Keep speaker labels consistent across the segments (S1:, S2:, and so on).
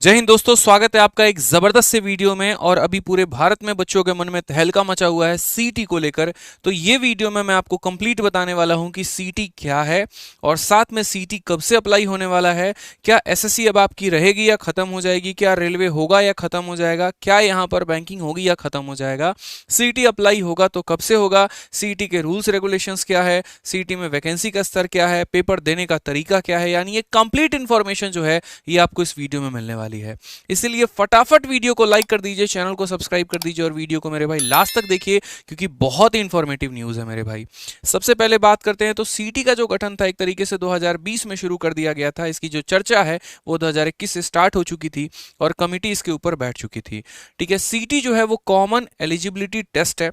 S1: जय हिंद दोस्तों, स्वागत है आपका एक जबरदस्त से वीडियो में। और अभी पूरे भारत में बच्चों के मन में तहलका मचा हुआ है सीटी को लेकर। तो ये वीडियो में मैं आपको कंप्लीट बताने वाला हूं कि सीटी क्या है और साथ में सीटी कब से अप्लाई होने वाला है, क्या एसएससी अब आपकी रहेगी या खत्म हो जाएगी, क्या रेलवे होगा या खत्म हो जाएगा, क्या यहाँ पर बैंकिंग होगी या खत्म हो जाएगा, सीटी अप्लाई होगा तो कब से होगा, सीटी के रूल्स रेगुलेशंस क्या है, सीटी में वैकेंसी का स्तर क्या है, पेपर देने का तरीका क्या है, यानी ये कंप्लीट इंफॉर्मेशन जो है ये आपको इस वीडियो में मिलने वाली है। इसलिए फटाफट वीडियो को लाइक कर दीजिए, चैनल को सब्सक्राइब कर दीजिए और वीडियो को मेरे भाई लास्ट तक देखिए क्योंकि बहुत ही इंफॉर्मेटिव न्यूज़ है मेरे भाई। सबसे पहले बात करते हैं तो सीटी का जो गठन था एक तरीके से 2020 में शुरू कर दिया गया था। इसकी जो चर्चा है वो 2021 से स्टार्ट हो चुकी थी और कमिटी इसके ऊपर बैठ चुकी थी। ठीक है, सीटी जो है वो कॉमन एलिजिबिलिटी टेस्ट है,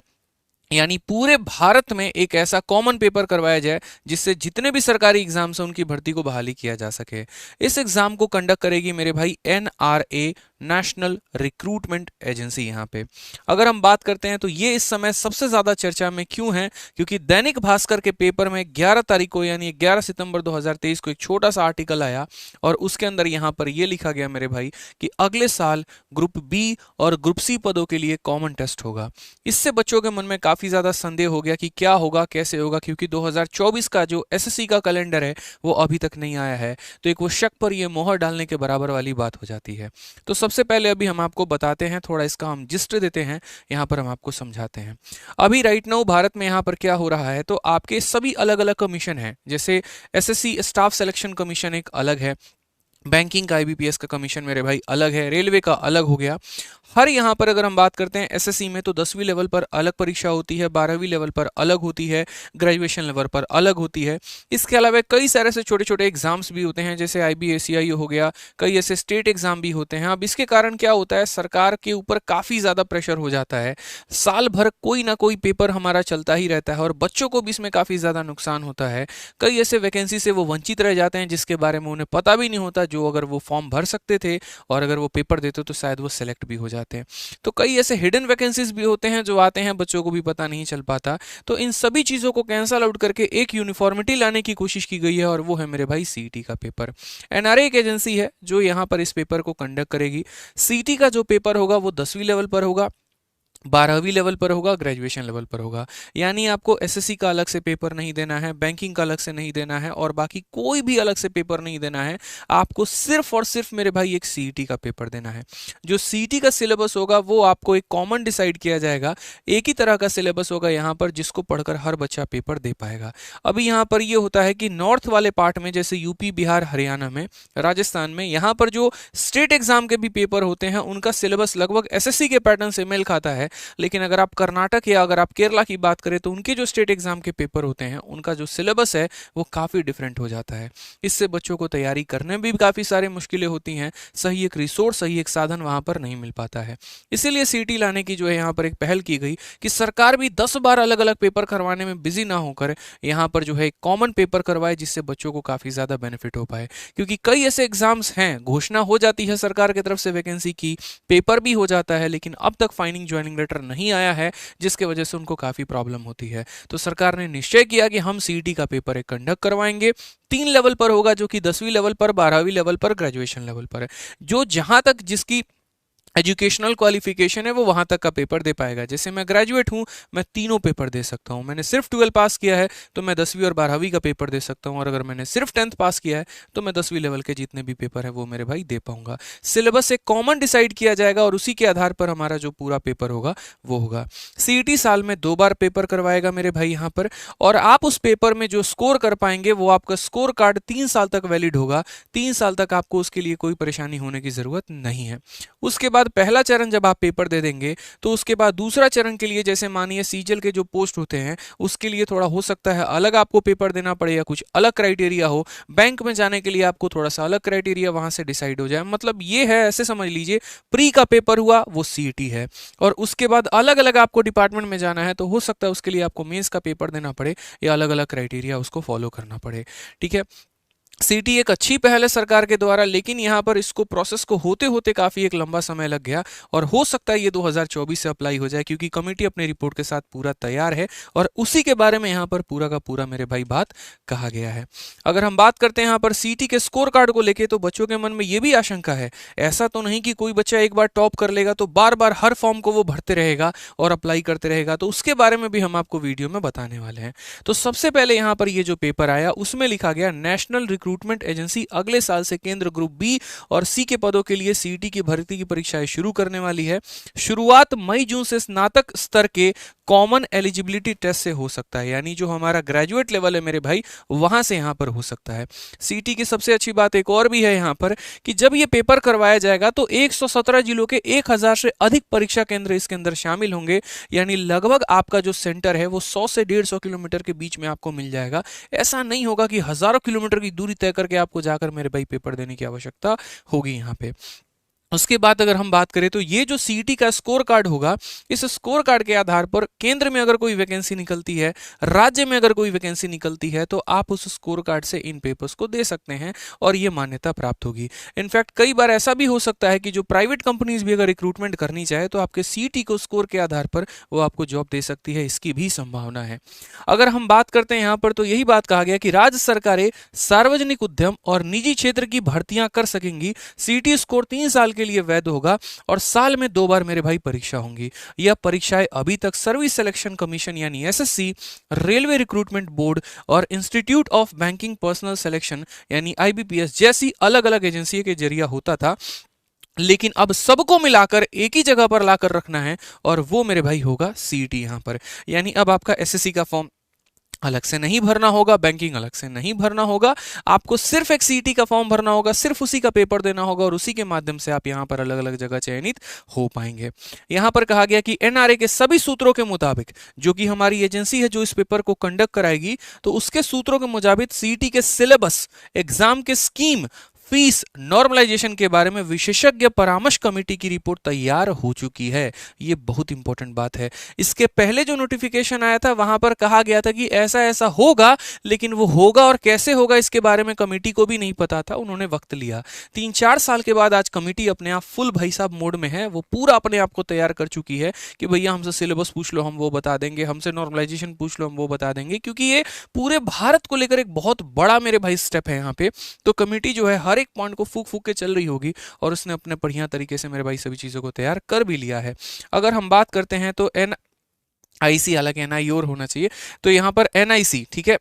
S1: यानी पूरे भारत में एक ऐसा कॉमन पेपर करवाया जाए जिससे जितने भी सरकारी एग्जाम्स हैं उनकी भर्ती को बहाली किया जा सके। इस एग्जाम को कंडक्ट करेगी मेरे भाई एनआरए, नेशनल रिक्रूटमेंट एजेंसी। यहाँ पे अगर हम बात करते हैं तो ये इस समय सबसे ज्यादा चर्चा में क्यों है, क्योंकि दैनिक भास्कर के पेपर में 11 तारीख को यानी 11 सितंबर 2023 को एक छोटा सा आर्टिकल आया और उसके अंदर यहाँ पर यह लिखा गया मेरे भाई कि अगले साल ग्रुप बी और ग्रुप सी पदों के लिए कॉमन टेस्ट होगा। इससे बच्चों के मन में काफी ज्यादा संदेह हो गया कि क्या होगा, कैसे होगा, क्योंकि 2024 का जो एसएससी का कैलेंडर है वो अभी तक नहीं आया है। तो एक वो शक पर ये मोहर डालने के बराबर वाली बात हो जाती है। तो सबसे पहले अभी हम आपको बताते हैं, थोड़ा इसका हम जिस्ट देते हैं, यहाँ पर हम आपको समझाते हैं। अभी राइट नाउ भारत में यहाँ पर क्या हो रहा है, तो आपके सभी अलग अलग कमीशन हैं। जैसे एसएससी स्टाफ सिलेक्शन कमीशन एक अलग है, बैंकिंग का आईबीपीएस का कमीशन मेरे भाई अलग है, रेलवे का अलग हो गया। हर यहाँ पर अगर हम बात करते हैं एसएससी में तो 10वीं लेवल पर अलग परीक्षा होती है, 12वीं लेवल पर अलग होती है, ग्रेजुएशन लेवल पर अलग होती है। इसके अलावा कई सारे से छोटे छोटे एग्जाम्स भी होते हैं, जैसे आईबीएससीआई हो गया, कई ऐसे स्टेट एग्जाम भी होते हैं। अब इसके कारण क्या होता है, सरकार के ऊपर काफ़ी ज़्यादा प्रेशर हो जाता है। साल भर कोई ना कोई पेपर हमारा चलता ही रहता है और बच्चों को भी इसमें काफ़ी ज़्यादा नुकसान होता है। कई ऐसे वैकेंसी से वो वंचित रह जाते हैं जिसके बारे में उन्हें पता भी नहीं होता, जो अगर वो फॉर्म भर सकते थे और अगर वो पेपर देते तो शायद वो सेलेक्ट भी हो जाते हैं। तो कई ऐसे हिडन वैकेंसीज भी होते हैं जो आते हैं, बच्चों को भी पता नहीं चल पाता। तो इन सभी चीज़ों को कैंसल आउट करके एक यूनिफॉर्मिटी लाने की कोशिश की गई है और वो है मेरे भाई सीटी का पेपर। एनआरए एक एजेंसी है जो यहाँ पर इस पेपर को कंडक्ट करेगी। सीटी का जो पेपर होगा वो 10वीं लेवल पर होगा, 12वीं लेवल पर होगा, ग्रेजुएशन लेवल पर होगा। यानी आपको एसएससी का अलग से पेपर नहीं देना है, बैंकिंग का अलग से नहीं देना है और बाकी कोई भी अलग से पेपर नहीं देना है। आपको सिर्फ और सिर्फ मेरे भाई एक सीईटी का पेपर देना है। जो सीईटी का सिलेबस होगा वो आपको एक कॉमन डिसाइड किया जाएगा, एक ही तरह का सिलेबस होगा यहाँ पर जिसको पढ़कर हर बच्चा पेपर दे पाएगा। अभी यहाँ पर ये होता है कि नॉर्थ वाले पार्ट में जैसे यूपी, बिहार, हरियाणा में, राजस्थान में, यहाँ पर जो स्टेट एग्जाम के भी पेपर होते हैं उनका सिलेबस लगभग एसएससी के पैटर्न से मेल खाता है। लेकिन अगर आप कर्नाटक या अगर आप केरला की बात करें तो उनके जो स्टेट एग्जाम के पेपर होते हैं उनका जो सिलेबस है वो काफ़ी डिफरेंट हो जाता है। इससे बच्चों को तैयारी करने में भी काफ़ी सारी मुश्किलें होती हैं, सही एक रिसोर्स, सही एक साधन वहाँ पर नहीं मिल पाता है। इसीलिए सीटी लाने की जो है यहाँ पर एक पहल की गई कि सरकार भी 10 बार अलग अलग पेपर करवाने में बिजी ना होकर यहाँ पर जो है एक कॉमन पेपर करवाए जिससे बच्चों को काफ़ी ज़्यादा बेनिफिट हो पाए। क्योंकि कई ऐसे एग्जाम्स हैं, घोषणा हो जाती है सरकार की तरफ से वैकेंसी की, पेपर भी हो जाता है, लेकिन अब तक फाइनिंग ज्वाइनिंग लेटर नहीं आया है जिसके वजह से उनको काफ़ी प्रॉब्लम होती है। तो सरकार ने निश्चय किया कि हम सीईटी का पेपर एक कंडक्ट करवाएंगे। 3 लेवल पर होगा जो कि 10वीं लेवल पर, 12वीं लेवल पर, ग्रेजुएशन लेवल पर है। जो जहां तक जिसकी एजुकेशनल क्वालिफिकेशन है वो वहां तक का पेपर दे पाएगा। जैसे मैं ग्रेजुएट हूं, मैं तीनों पेपर दे सकता हूं। मैंने सिर्फ 12 पास किया है तो मैं 10वीं और 12वीं का पेपर दे सकता हूं, और अगर मैंने सिर्फ 10th पास किया है तो मैं 10वीं लेवल के जितने भी पेपर है वो मेरे भाई दे पाऊंगा। सिलेबस एक कॉमन डिसाइड किया जाएगा और उसी के आधार पर हमारा जो पूरा पेपर होगा वो होगा। सीईटी साल में 2 बार पेपर करवाएगा मेरे भाई यहाँ पर, और आप उस पेपर में जो स्कोर कर पाएंगे वो आपका स्कोर कार्ड 3 साल तक वैलिड होगा। 3 साल तक आपको उसके लिए कोई परेशानी होने की जरूरत नहीं है। उसके बाद पहला चरण जब आप पेपर दे देंगे तो उसके बाद दूसरा चरण के लिए, जैसे मानिए सीजीएल के जो पोस्ट होते हैं उसके लिए थोड़ा हो सकता है अलग आपको पेपर देना पड़े या कुछ अलग क्राइटेरिया हो। बैंक में जाने के लिए आपको थोड़ा सा अलग क्राइटेरिया वहां से डिसाइड हो जाए। मतलब ये है, ऐसे समझ लीजिए, प्री का पेपर हुआ वो सीईटी है, और उसके बाद अलग अलग आपको डिपार्टमेंट में जाना है तो हो सकता है उसके लिए आपको मेंस का पेपर देना पड़े या अलग अलग क्राइटेरिया उसको फॉलो करना पड़े। ठीक है, सीटी एक अच्छी पहल है सरकार के द्वारा, लेकिन यहाँ पर इसको प्रोसेस को होते होते काफी एक लंबा समय लग गया और हो सकता है ये 2024 से अप्लाई हो जाए, क्योंकि कमेटी अपने रिपोर्ट के साथ पूरा तैयार है और उसी के बारे में यहाँ पर पूरा का पूरा मेरे भाई बात कहा गया है। अगर हम बात करते हैं यहाँ पर सीटी के स्कोर कार्ड को लेके, तो बच्चों के मन में ये भी आशंका है, ऐसा तो नहीं कि कोई बच्चा एक बार टॉप कर लेगा तो बार बार हर फॉर्म को वो भरते रहेगा और अप्लाई करते रहेगा, तो उसके बारे में भी हम आपको वीडियो में बताने वाले हैं। तो सबसे पहले यहाँ पर ये जो पेपर आया उसमें लिखा गया, नेशनल रिक्रूटमेंट एजेंसी अगले साल से केंद्र ग्रुप बी और सी के पदों के लिए सीटी की भर्ती की परीक्षाएं शुरू करने वाली है। शुरुआत मई जून से स्नातक स्तर के कॉमन एलिजिबिलिटी टेस्ट से हो सकता है, यानी जो हमारा ग्रेजुएट लेवल है मेरे भाई, वहां से यहां पर हो सकता है। सीटी की सबसे अच्छी बात एक और भी है यहां पर कि जब ये पेपर करवाया जाएगा तो 117 जिलों के 1000 से अधिक परीक्षा केंद्र इसके अंदर शामिल होंगे, यानी लगभग आपका जो सेंटर है वो 100 से 150 किलोमीटर के बीच में आपको मिल जाएगा। ऐसा नहीं होगा कि हजारों किलोमीटर की दूरी तय करके आपको जाकर मेरे भाई पेपर देने की आवश्यकता होगी यहाँ पे। उसके बाद अगर हम बात करें तो ये जो सीटी का स्कोर कार्ड होगा, इस स्कोर कार्ड के आधार पर केंद्र में अगर कोई वैकेंसी निकलती है, राज्य में अगर कोई वैकेंसी निकलती है, तो आप उस स्कोर कार्ड से इन पेपर्स को दे सकते हैं और ये मान्यता प्राप्त होगी। इनफैक्ट कई बार ऐसा भी हो सकता है कि जो प्राइवेट कंपनीज भी अगर रिक्रूटमेंट करनी चाहे तो आपके सीटी को स्कोर के आधार पर वो आपको जॉब दे सकती है, इसकी भी संभावना है। अगर हम बात करते हैं यहाँ पर तो यही बात कहा गया कि राज्य सरकारें सार्वजनिक उद्यम और निजी क्षेत्र की भर्तियां कर सकेंगी। सीटी स्कोर 3 साल के लिए वैध होगा और साल में 2 बार मेरे भाई परीक्षा होंगी। यह परीक्षाएं अभी तक सर्विस सिलेक्शन कमीशन यानी एसएससी, रेलवे रिक्रूटमेंट बोर्ड और institute of banking personal selection यानी आईबीपीएस जैसी अलग अलग एजेंसी के जरिए होता था, लेकिन अब सबको मिलाकर एक ही जगह पर लाकर रखना है और वो मेरे भाई होगा सीटी। यहां पर यानी अब आपका एसएससी का फॉर्म अलग से नहीं भरना होगा, बैंकिंग अलग से नहीं भरना होगा, आपको सिर्फ एक सीटी का फॉर्म भरना होगा, सिर्फ उसी का पेपर देना होगा और उसी के माध्यम से आप यहां पर अलग अलग जगह चयनित हो पाएंगे। यहां पर कहा गया कि एनआरए के सभी सूत्रों के मुताबिक, जो कि हमारी एजेंसी है जो इस पेपर को कंडक्ट कराएगी, तो उसके सूत्रों के मुताबिक सीटी के सिलेबस, एग्जाम के स्कीम, फीस, नॉर्मलाइजेशन के बारे में विशेषज्ञ परामर्श कमेटी की रिपोर्ट तैयार हो चुकी है। ये बहुत इंपॉर्टेंट बात है। इसके पहले जो नोटिफिकेशन आया था वहां पर कहा गया था कि ऐसा ऐसा होगा, लेकिन वो होगा और कैसे होगा इसके बारे में कमेटी को भी नहीं पता था, उन्होंने वक्त लिया। 3-4 साल के बाद आज कमेटी अपने आप फुल भाई साहब मोड में है, वो पूरा अपने आप को तैयार कर चुकी है कि भैया हमसे सिलेबस पूछ लो हम वो बता देंगे, हमसे नॉर्मलाइजेशन पूछ लो हम वो बता देंगे, क्योंकि ये पूरे भारत को लेकर एक बहुत बड़ा मेरे भाई स्टेप है यहाँ पे। तो कमेटी जो है हर एक पॉइंट को फूक फूक के चल रही होगी और उसने अपने बढ़िया तरीके से मेरे भाई सभी चीजों को तैयार कर भी लिया है। अगर हम बात करते हैं तो एनआईसी, हालांकि एनआई और होना चाहिए, तो यहां पर एनआईसी, ठीक है,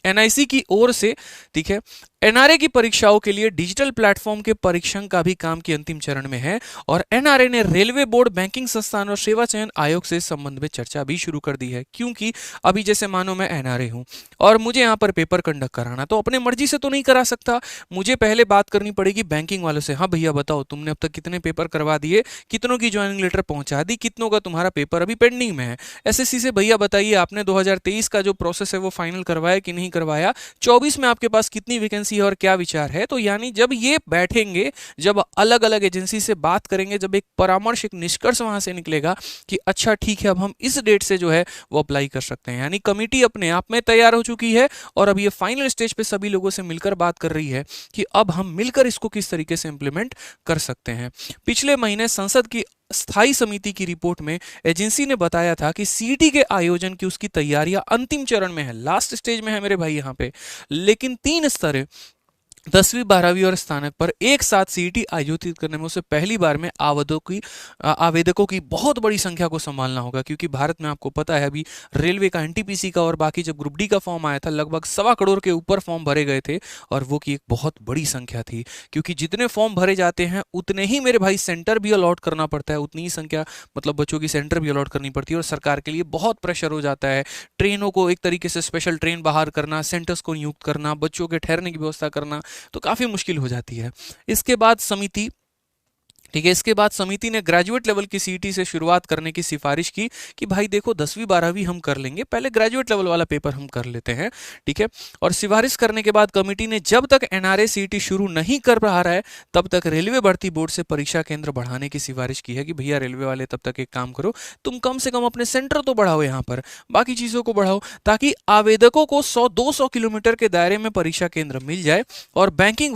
S1: एनआईसी की ओर से, ठीक है, एनआरए की परीक्षाओं के लिए डिजिटल प्लेटफॉर्म के परीक्षण का भी काम की अंतिम चरण में है और एनआरए ने रेलवे बोर्ड, बैंकिंग संस्थान और सेवा चयन आयोग से इस संबंध में चर्चा भी शुरू कर दी है। क्योंकि अभी जैसे मानो मैं एनआरए हूं और मुझे यहां पर पेपर कंडक्ट कराना, तो अपने मर्जी से तो नहीं करा सकता, मुझे पहले बात करनी पड़ेगी बैंकिंग वालों से। हाँ भैया बताओ, तुमने अब तक कितने पेपर करवा दिए, कितनों की ज्वाइनिंग लेटर पहुंचा दी, कितनों का तुम्हारा पेपर अभी पेंडिंग में है। एसएससी से भैया बताइए आपने 2023 का जो प्रोसेस है वो फाइनल करवाया कि नहीं करवाया, 24 में आपके पास कितनी वैकेंसी है और क्या विचार है। तो यानी जब ये बैठेंगे, जब अलग अलग एजेंसी से बात करेंगे, जब एक परामर्श, एक निष्कर्ष वहां से निकलेगा कि अच्छा ठीक है अब हम इस डेट से जो है वो अप्लाई कर सकते हैं, यानी कमेटी अपने आप में तैयार हो चुकी है और अब ये फाइनल स्टेज पे सभी लोगों से मिलकर बात कर रही है कि अब हम मिलकर इसको किस तरीके से इंप्लीमेंट कर सकते हैं। पिछले महीने संसद की स्थायी समिति की रिपोर्ट में एजेंसी ने बताया था कि सीटी के आयोजन की उसकी तैयारियां अंतिम चरण में है, लास्ट स्टेज में है मेरे भाई यहां पे, लेकिन 3 स्तर, 10वीं 12वीं और स्नातक पर एक साथ सीईटी आयोजित करने में उसे पहली बार में आवेदकों की बहुत बड़ी संख्या को संभालना होगा, क्योंकि भारत में आपको पता है अभी रेलवे का, एनटीपीसी का और बाकी जब ग्रुप डी का फॉर्म आया था लगभग 1.25 करोड़ के ऊपर फॉर्म भरे गए थे और वो की एक बहुत बड़ी संख्या थी, क्योंकि जितने फॉर्म भरे जाते हैं उतने ही मेरे भाई सेंटर भी अलॉट करना पड़ता है, उतनी ही संख्या मतलब बच्चों की सेंटर भी अलॉट करनी पड़ती है और सरकार के लिए बहुत प्रेशर हो जाता है। ट्रेनों को एक तरीके से स्पेशल ट्रेन बाहर करना, सेंटर्स को नियुक्त करना, बच्चों के ठहरने की व्यवस्था करना, तो काफी मुश्किल हो जाती है। इसके बाद समिति ठीक है। इसके बाद समिति ने ग्रेजुएट लेवल की सीईटी से शुरुआत करने की सिफारिश की कि भाई देखो 10वीं 12वीं हम कर लेंगे, पहले ग्रेजुएट लेवल वाला पेपर हम कर लेते हैं। ठीक है। और सिफारिश करने के बाद कमेटी ने जब तक एनआरए सीईटी शुरू नहीं कर पा रहा है तब तक रेलवे भर्ती बोर्ड से परीक्षा केंद्र बढ़ाने की सिफारिश की है कि भैया रेलवे वाले तब तक एक काम करो, तुम कम से कम अपने सेंटर तो बढ़ाओ, यहाँ पर बाकी चीज़ों को बढ़ाओ, ताकि आवेदकों को 100-200 किलोमीटर के दायरे में परीक्षा केंद्र मिल जाए। और बैंकिंग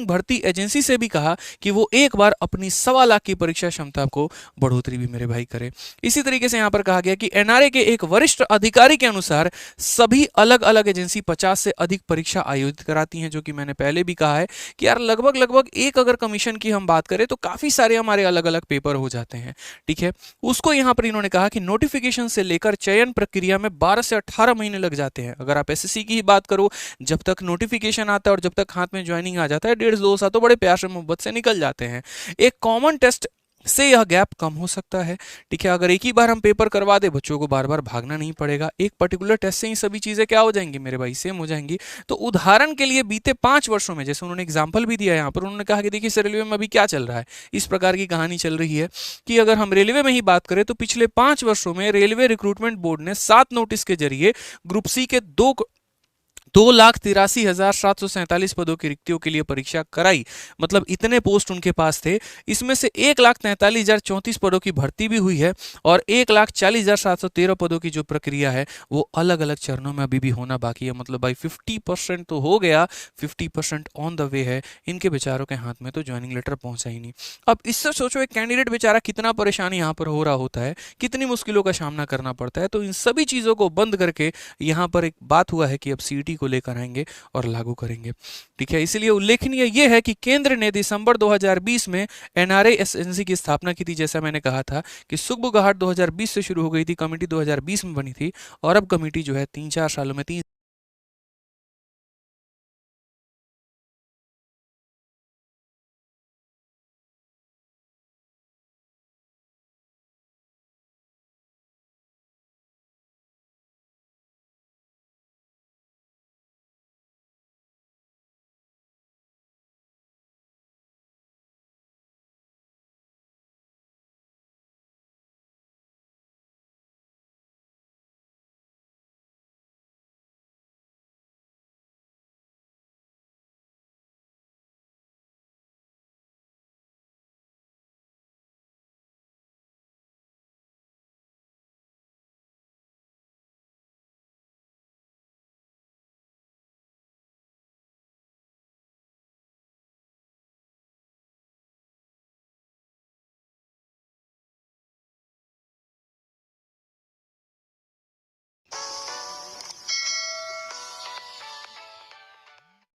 S1: भर्ती एजेंसी से भी कहा कि वो एक बार अपनी 1.25 लाख की परीक्षा क्षमता को बढ़ोतरी भी मेरे भाई करे। इसी तरीके से यहाँ पर कहा गया कि एनआरए के एक वरिष्ठ अधिकारी के अनुसार सभी अलग अलग एजेंसी 50 से अधिक परीक्षा आयोजित कराती हैं, जो कि मैंने पहले भी कहा है कि यार लगभग एक अगर कमीशन की हम बात करें तो काफी सारे हमारे अलग अलग पेपर हो जाते हैं। ठीक है। उसको यहाँ पर इन्होंने कहा कि नोटिफिकेशन से लेकर चयन प्रक्रिया में 12 से 18 महीने लग जाते हैं। अगर आप एसएससी की ही बात करो, जब तक नोटिफिकेशन आता है और जब तक हाथ में ज्वाइनिंग आ जाता है 1.5-2 साल तो बड़े प्यार से मोहब्बत से निकल जाते हैं। एक कॉमन टेस्ट से यह गैप कम हो सकता है। ठीक है। अगर एक ही बार हम पेपर करवा दे, बच्चों को बार बार भागना नहीं पड़ेगा, एक पर्टिकुलर टेस्ट से ही सभी चीजें क्या हो जाएंगी मेरे भाई, सेम हो जाएंगी। तो उदाहरण के लिए बीते 5 वर्षों में, जैसे उन्होंने एग्जाम्पल भी दिया यहाँ पर, उन्होंने कहा कि देखिए सर रेलवे में अभी क्या चल रहा है, इस प्रकार की कहानी चल रही है कि अगर हम रेलवे में ही बात करें तो पिछले 5 वर्षों में रेलवे रिक्रूटमेंट बोर्ड ने 7 नोटिस के जरिए ग्रुप सी के 2,83,747 पदों की रिक्तियों के लिए परीक्षा कराई। मतलब इतने पोस्ट उनके पास थे। इसमें से 1,43,034 पदों की भर्ती भी हुई है और 1,40,713 पदों की जो प्रक्रिया है वो अलग अलग चरणों में अभी भी होना बाकी है। मतलब भाई 50% तो हो गया, 50% ऑन द वे है। इनके बेचारों के हाथ में तो ज्वाइनिंग लेटर पहुंचा ही नहीं। अब इससे सोचो एक कैंडिडेट बेचारा कितना परेशान यहाँ पर हो रहा होता है, कितनी मुश्किलों का सामना करना पड़ता है। तो इन सभी चीज़ों को बंद करके यहाँ पर एक बात हुआ है कि अब सीईटी को लेकर आएंगे और लागू करेंगे। ठीक है। इसलिए उल्लेखनीय यह है कि केंद्र ने दिसंबर 2020 में एनआरए एजेंसी की स्थापना की थी। जैसा मैंने कहा था कि सुगबुगाहट 2020 से शुरू हो गई थी, कमेटी 2020 में बनी थी और अब कमेटी जो है 3-4 सालों में 3